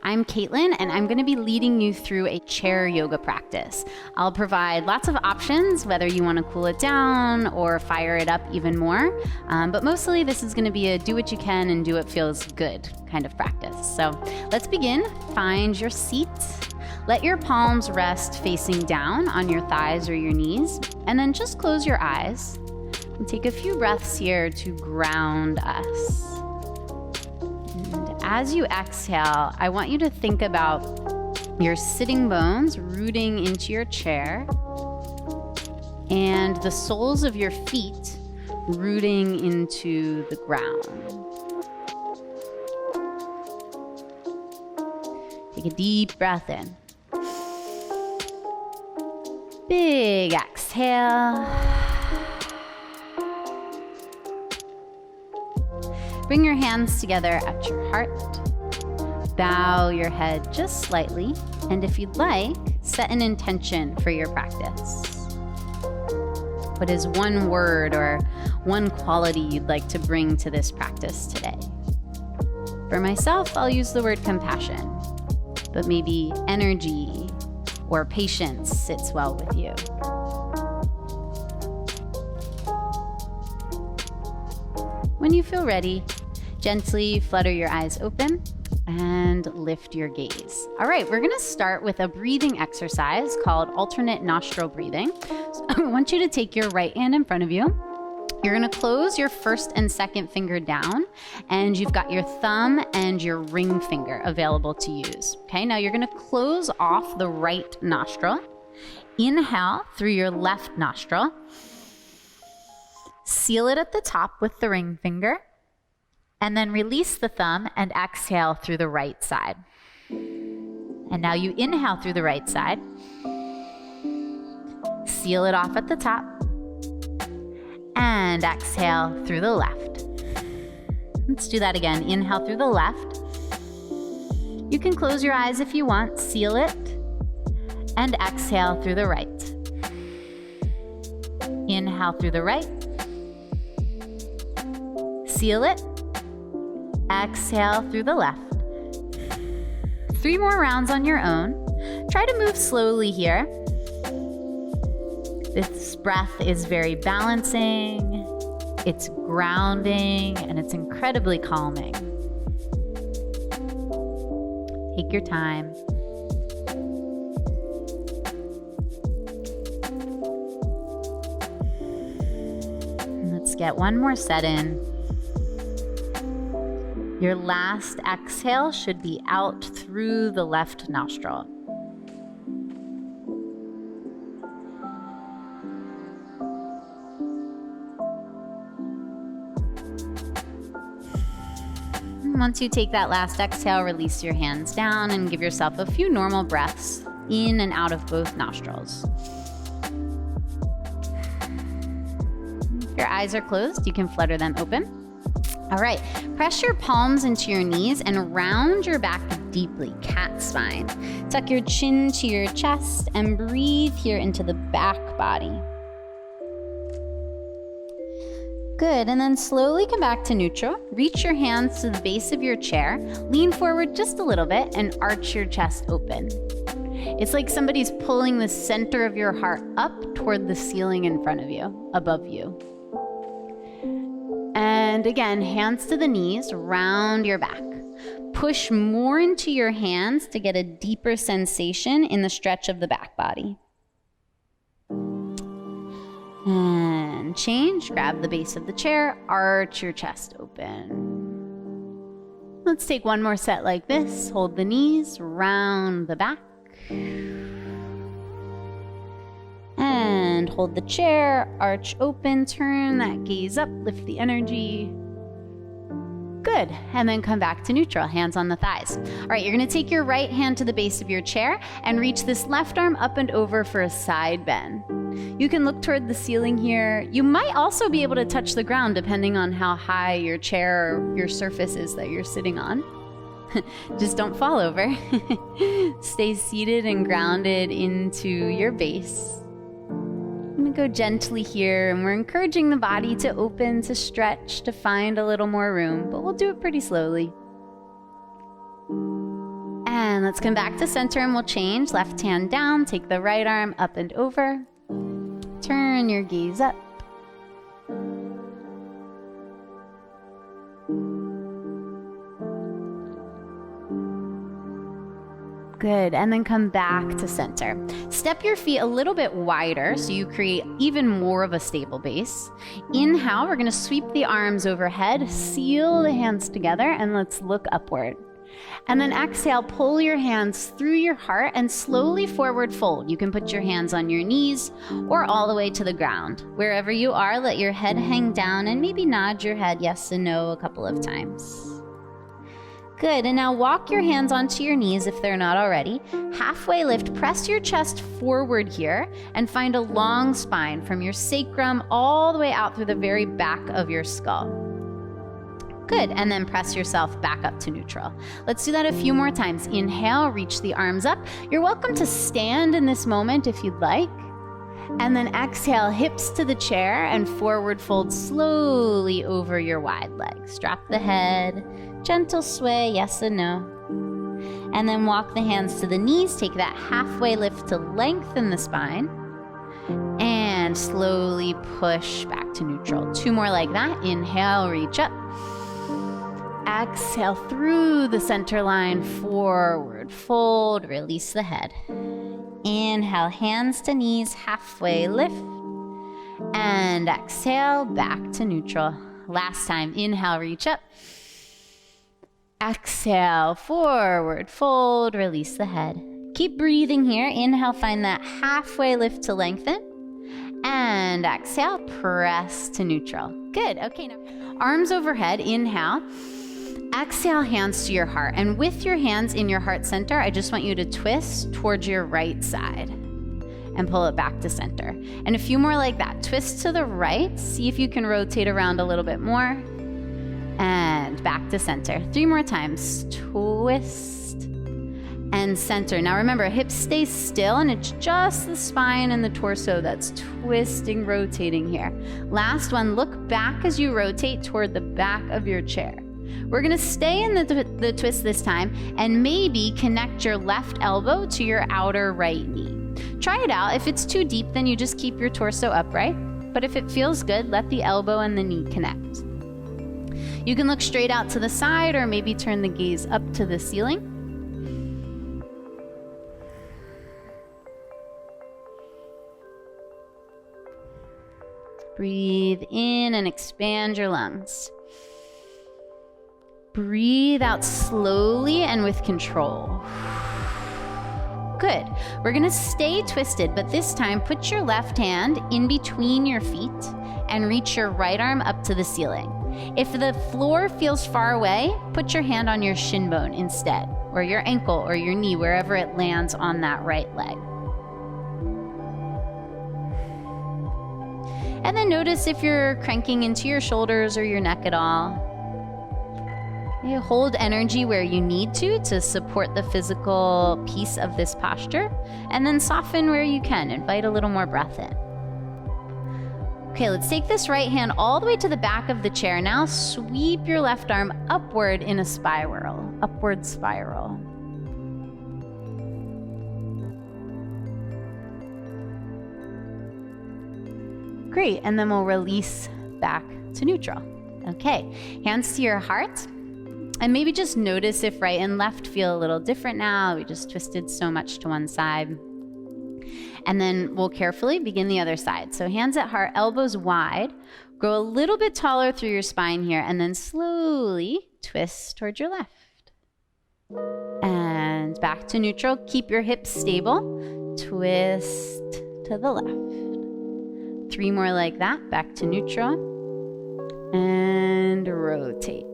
I'm Caitlyn, and I'm going to be leading you through a chair yoga practice. I'll provide lots of options, whether you want to cool it down or fire it up even more. But mostly this is going to be a do what you can and do what feels good kind of practice. So let's begin. Find your seat. Let your palms rest facing down on your thighs or your knees, and then just close your eyes and take a few breaths here to ground us. As you exhale, I want you to think about your sitting bones rooting into your chair and the soles of your feet rooting into the ground. Take a deep breath in. Big exhale. Bring your hands together at your heart. Bow your head just slightly, and if you'd like, set an intention for your practice. What is one word or one quality you'd like to bring to this practice today? For myself, I'll use the word compassion, but maybe energy or patience sits well with you. When you feel ready, gently flutter your eyes open and lift your gaze. All right, we're gonna start with a breathing exercise called alternate nostril breathing. So I want you to take your right hand in front of you. You're gonna close your first and second finger down, and you've got your thumb and your ring finger available to use. Okay, now you're gonna close off the right nostril. Inhale through your left nostril. Seal it at the top with the ring finger, and then release the thumb and exhale through the right side. And now you inhale through the right side. Seal it off at the top, and exhale through the left. Let's do that again. Inhale through the left. You can close your eyes if you want, seal it, and exhale through the right. Inhale through the right. Seal it. Exhale through the left. 3 more rounds on your own. Try to move slowly here. This breath is very balancing, it's grounding, and it's incredibly calming. Take your time. And let's get one more set in. Your last exhale should be out through the left nostril. Once you take that last exhale, release your hands down and give yourself a few normal breaths in and out of both nostrils. If your eyes are closed, you can flutter them open. All right, press your palms into your knees and round your back deeply, cat spine. Tuck your chin to your chest and breathe here into the back body. Good, and then slowly come back to neutral. Reach your hands to the base of your chair, lean forward just a little bit, and arch your chest open. It's like somebody's pulling the center of your heart up toward the ceiling in front of you, above you. And again, hands to the knees, round your back. Push more into your hands to get a deeper sensation in the stretch of the back body. And change, grab the base of the chair, arch your chest open. Let's take one more set like this. Hold the knees, round the back. And hold the chair, arch open, turn that gaze up, lift the energy. Good, and then come back to neutral, hands on the thighs. All right, you're gonna take your right hand to the base of your chair and reach this left arm up and over for a side bend. You can look toward the ceiling here. You might also be able to touch the ground depending on how high your chair or your surface is that you're sitting on. Just don't fall over. Stay seated and grounded into your base. I'm gonna go gently here, and we're encouraging the body to open, to stretch, to find a little more room, but we'll do it pretty slowly. And let's come back to center and we'll change. Left hand down, take the right arm up and over. Turn your gaze up. Good, and then come back to center. Step your feet a little bit wider so you create even more of a stable base. Inhale, we're gonna sweep the arms overhead, seal the hands together, and let's look upward. And then exhale, pull your hands through your heart and slowly forward fold. You can put your hands on your knees or all the way to the ground. Wherever you are, let your head hang down and maybe nod your head yes and no a couple of times. Good, and now walk your hands onto your knees if they're not already. Halfway lift, press your chest forward here and find a long spine from your sacrum all the way out through the very back of your skull. Good, and then press yourself back up to neutral. Let's do that a few more times. Inhale, reach the arms up. You're welcome to stand in this moment if you'd like. And then exhale, hips to the chair and forward fold slowly over your wide legs. Drop the head, gentle sway, yes and no. And then walk the hands to the knees. Take that halfway lift to lengthen the spine. And slowly push back to neutral. 2 more like that. Inhale, reach up. Exhale through the center line, forward fold, release the head. Inhale, hands to knees, halfway lift. And exhale, back to neutral. Last time, inhale, reach up. Exhale, forward fold, release the head. Keep breathing here. Inhale, find that halfway lift to lengthen. And exhale, press to neutral. Good, okay, now arms overhead, inhale. Exhale, hands to your heart. And with your hands in your heart center, I just want you to twist towards your right side and pull it back to center. And a few more like that. Twist to the right. See if you can rotate around a little bit more. And back to center. 3 more times. Twist and center. Now remember, hips stay still and it's just the spine and the torso that's twisting, rotating here. Last one, look back as you rotate toward the back of your chair. We're gonna stay in the twist this time and maybe connect your left elbow to your outer right knee. Try it out. If it's too deep, then you just keep your torso upright. But if it feels good, let the elbow and the knee connect. You can look straight out to the side or maybe turn the gaze up to the ceiling. Breathe in and expand your lungs. Breathe out slowly and with control. Good. We're gonna stay twisted, but this time put your left hand in between your feet and reach your right arm up to the ceiling. If the floor feels far away, put your hand on your shin bone instead, or your ankle or your knee, wherever it lands on that right leg. And then notice if you're cranking into your shoulders or your neck at all. You hold energy where you need to support the physical piece of this posture, and then soften where you can. Invite a little more breath in. Okay, let's take this right hand all the way to the back of the chair. Now sweep your left arm upward in a spiral, upward spiral. Great, and then we'll release back to neutral. Okay, hands to your heart. And maybe just notice if right and left feel a little different now. We just twisted so much to one side. And then we'll carefully begin the other side. So hands at heart, elbows wide. Grow a little bit taller through your spine here, and then slowly twist towards your left. And back to neutral. Keep your hips stable. Twist to the left. 3 more like that. Back to neutral. And rotate.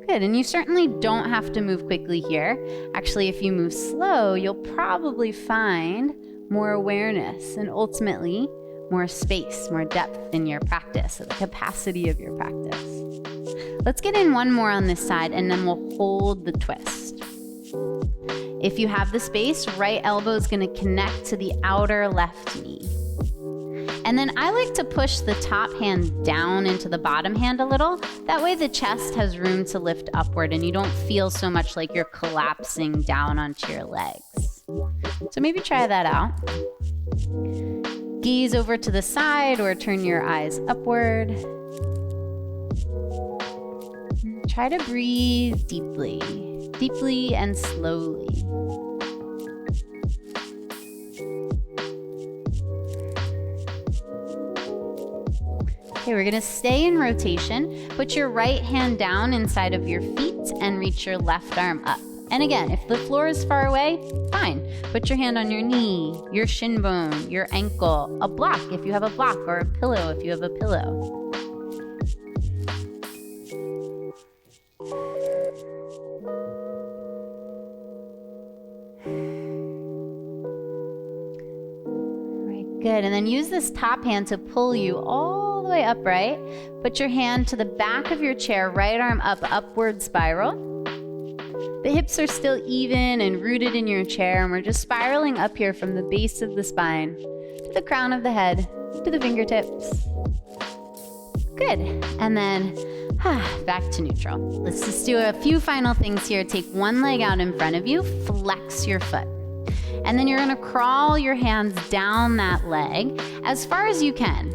Good, and you certainly don't have to move quickly here. Actually, if you move slow, you'll probably find more awareness and ultimately more space, more depth in your practice, the capacity of your practice. Let's get in one more on this side and then we'll hold the twist. If you have the space, right elbow is going to connect to the outer left knee. And then I like to push the top hand down into the bottom hand a little. That way the chest has room to lift upward and you don't feel so much like you're collapsing down onto your legs. So maybe try that out. Gaze over to the side or turn your eyes upward. Try to breathe deeply and slowly. Okay, we're gonna stay in rotation. Put your right hand down inside of your feet and reach your left arm up. And again, if the floor is far away, fine. Put your hand on your knee, your shin bone, your ankle, a block if you have a block, or a pillow if you have a pillow. Good, and then use this top hand to pull you all the way upright. Put your hand to the back of your chair, right arm up, upward spiral. The hips are still even and rooted in your chair, and we're just spiraling up here from the base of the spine to the crown of the head, to the fingertips. Good, and then back to neutral. Let's just do a few final things here. Take one leg out in front of you, flex your foot. And then you're gonna crawl your hands down that leg as far as you can.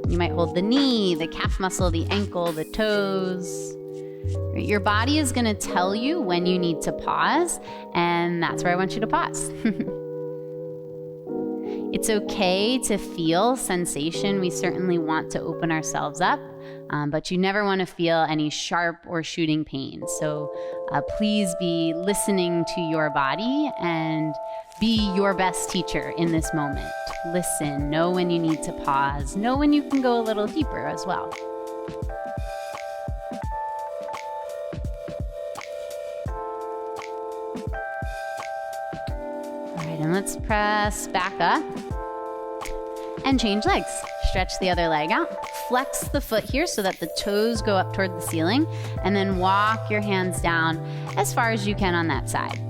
You might hold the knee, the calf muscle, the ankle, the toes. Your body is gonna tell you when you need to pause, and that's where I want you to pause. It's okay to feel sensation. We certainly want to open ourselves up, but you never want to feel any sharp or shooting pain. So please be listening to your body and be your best teacher in this moment. Listen, know when you need to pause, know when you can go a little deeper as well. All right, and let's press back up and change legs. Stretch the other leg out. Flex the foot here so that the toes go up toward the ceiling, and then walk your hands down as far as you can on that side.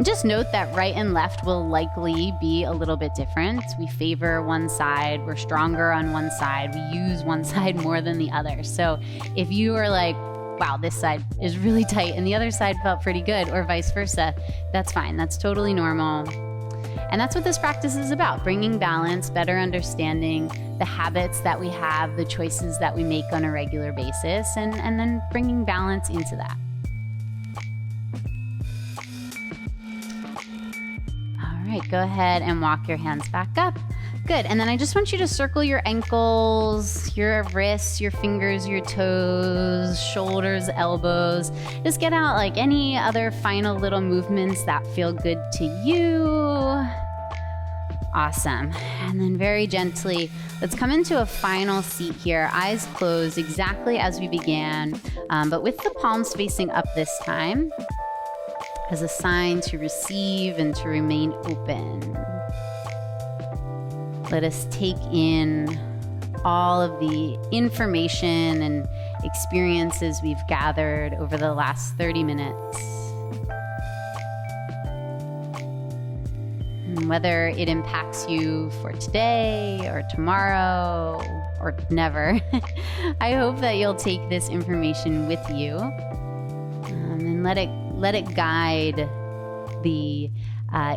Just note that right and left will likely be a little bit different. We favor one side, we're stronger on one side, we use one side more than the other. So if you are like, wow, this side is really tight and the other side felt pretty good, or vice versa, that's fine, that's totally normal. And that's what this practice is about, bringing balance, better understanding the habits that we have, the choices that we make on a regular basis, and then bringing balance into that. All right, go ahead and walk your hands back up. Good, and then I just want you to circle your ankles, your wrists, your fingers, your toes, shoulders, elbows. Just get out like any other final little movements that feel good to you. Awesome. And then very gently, let's come into a final seat here. Eyes closed exactly as we began, but with the palms facing up this time as a sign to receive and to remain open. Let us take in all of the information and experiences we've gathered over the last 30 minutes. And whether it impacts you for today or tomorrow or never, I hope that you'll take this information with you and let it guide the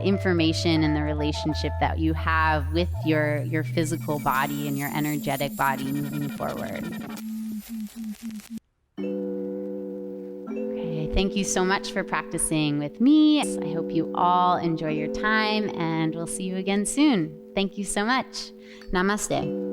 information and the relationship that you have with your physical body and your energetic body moving forward. Okay, thank you so much for practicing with me. I hope you all enjoy your time, and we'll see you again soon. Thank you so much. Namaste.